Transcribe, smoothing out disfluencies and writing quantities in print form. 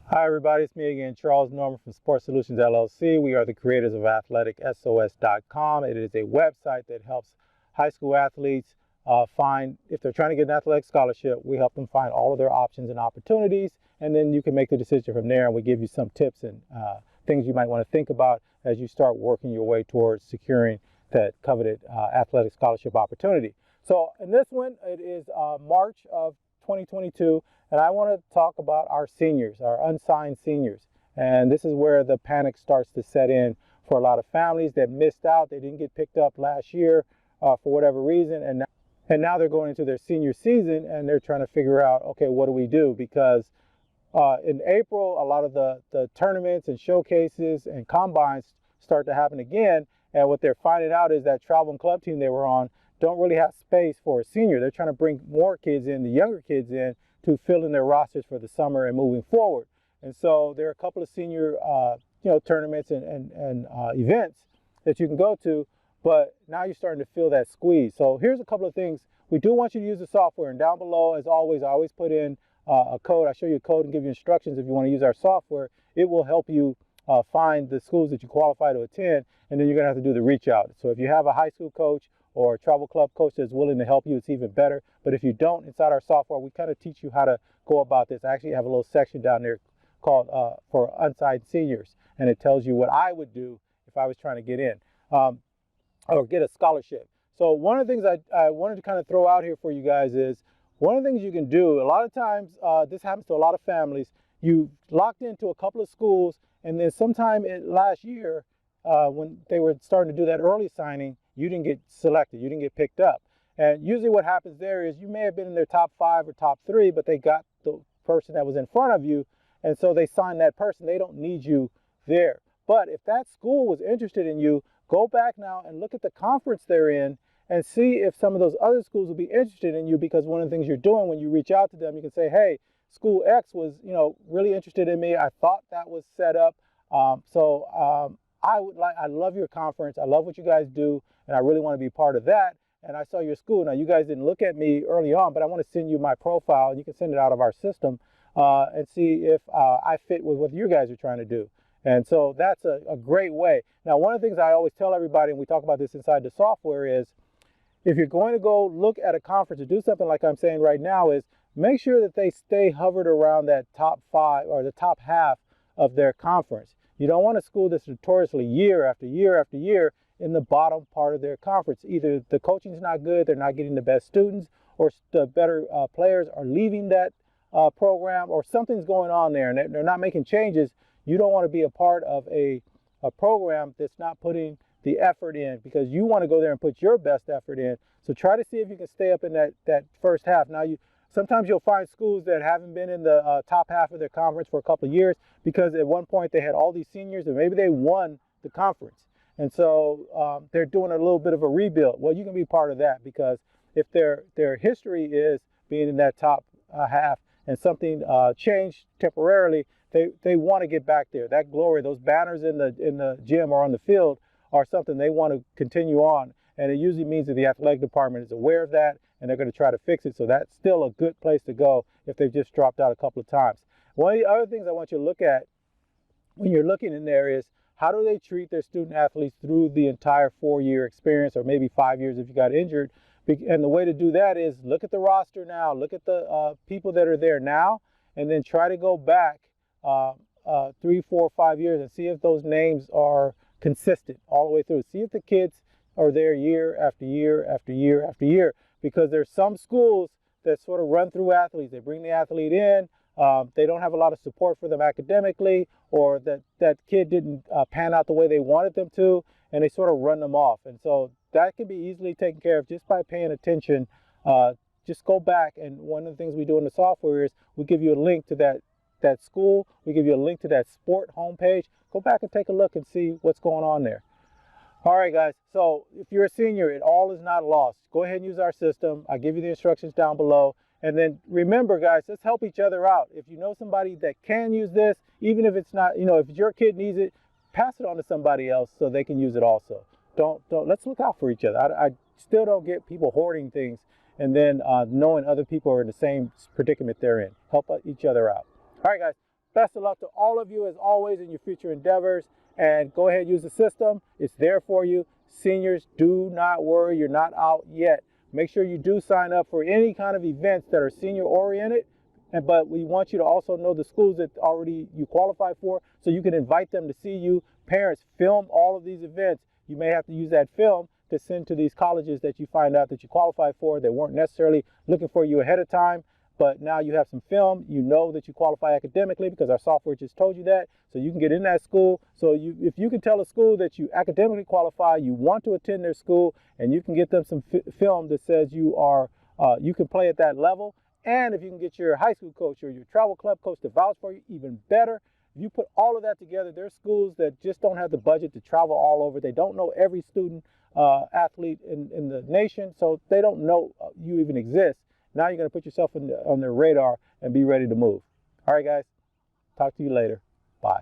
Hi everybody, it's me again, Charles Norman from Sports Solutions LLC. We are the creators of AthleticSOS.com. It is a website that helps high school athletes find, if they're trying to get an athletic scholarship, we help them find all of their options and opportunities, and then you can make the decision from there, and we give you some tips and things you might want to think about as you start working your way towards securing that coveted athletic scholarship opportunity. So in this one, it is March of 2022, and I want to talk about our seniors, our unsigned seniors. And this is where the panic starts to set in for a lot of families that missed out. They didn't get picked up last year for whatever reason, and now they're going into their senior season and they're trying to figure out, okay, what do we do? Because in April, a lot of the tournaments and showcases and combines start to happen again. And what they're finding out is that travel and club team they were on don't really have space for a senior. They're trying to bring more kids in, the younger kids in, to fill in their rosters for the summer and moving forward. And so there are a couple of senior tournaments and events that you can go to, but now you're starting to feel that squeeze. So here's a couple of things. We do want you to use the software, and down below, as always, I always put in a code. I show you a code and give you instructions if you want to use our software. It will help you find the schools that you qualify to attend, and then you're going to have to do the reach out. So if you have a high school coach or a travel club coach that's willing to help you, it's even better. But if you don't, inside our software, we kind of teach you how to go about this. I actually have a little section down there called for unsigned seniors, and it tells you what I would do if I was trying to get in or get a scholarship. So one of the things I wanted to kind of throw out here for you guys is, one of the things you can do, a lot of times, this happens to a lot of families, you locked into a couple of schools, and then sometime last year, when they were starting to do that early signing, you didn't get selected, you didn't get picked up. And usually what happens there is you may have been in their top 5 or top 3, but they got the person that was in front of you, and so they signed that person. They don't need you there. But if that school was interested in you, go back now and look at the conference they're in and see if some of those other schools will be interested in you, because one of the things you're doing when you reach out to them, you can say, hey, school X was, really interested in me. I thought that was set up. I love your conference. I love what you guys do, and I really want to be part of that. And I saw your school. Now, you guys didn't look at me early on, but I want to send you my profile, and you can send it out of our system and see if I fit with what you guys are trying to do. And so that's a great way. Now, one of the things I always tell everybody, and we talk about this inside the software, is if you're going to go look at a conference or do something like I'm saying right now, is make sure that they stay hovered around that top 5 or the top half of their conference. You don't want a school that's notoriously year after year after year in the bottom part of their conference. Either the coaching's not good, they're not getting the best students, or the better players are leaving that program, or something's going on there and they're not making changes. You don't want to be a part of a program that's not putting the effort in, because you want to go there and put your best effort in. So try to see if you can stay up in that first half. Now, sometimes you'll find schools that haven't been in the top half of their conference for a couple of years, because at one point they had all these seniors and maybe they won the conference. And so they're doing a little bit of a rebuild. Well, you can be part of that, because if their history is being in that top half and something changed temporarily, they want to get back there. That glory, those banners in the gym or on the field are something they want to continue on. And it usually means that the athletic department is aware of that, and they're going to try to fix it. So that's still a good place to go if they've just dropped out a couple of times. One of the other things I want you to look at when you're looking in there is, how do they treat their student athletes through the entire 4-year experience, or maybe 5 years if you got injured? And the way to do that is look at the roster now, look at the people that are there now, and then try to go back 3, 4, 5 years and see if those names are consistent all the way through. See if the kids are there year after year after year after year, because there's some schools that sort of run through athletes. They bring the athlete in, they don't have a lot of support for them academically, or that kid didn't pan out the way they wanted them to, and they sort of run them off. And so that can be easily taken care of just by paying attention. Just go back, and one of the things we do in the software is we give you a link to that school, we give you a link to that sport homepage. Go back and take a look and see what's going on there. All right, guys, so if you're a senior, it all is not lost. Go ahead and use our system. I give you the instructions down below. And then remember, guys, let's help each other out. If you know somebody that can use this, even if it's not, if your kid needs it, pass it on to somebody else so they can use it also. Let's look out for each other. I still don't get people hoarding things and then knowing other people are in the same predicament they're in. Help each other out. All right, guys, best of luck to all of you as always in your future endeavors, and go ahead and use the system. It's there for you. Seniors, do not worry, you're not out yet. Make sure you do sign up for any kind of events that are senior oriented, but we want you to also know the schools that already you qualify for, so you can invite them to see you. Parents, film all of these events. You may have to use that film to send to these colleges that you find out that you qualify for. They weren't necessarily looking for you ahead of time, but now you have some film. You know that you qualify academically because our software just told you that, so you can get in that school. So if you can tell a school that you academically qualify, you want to attend their school, and you can get them some film that says you can play at that level. And if you can get your high school coach or your travel club coach to vouch for you, even better. If you put all of that together, there's schools that just don't have the budget to travel all over. They don't know every student athlete in the nation, so they don't know you even exist. Now you're going to put yourself on their radar and be ready to move. All right, guys. Talk to you later. Bye.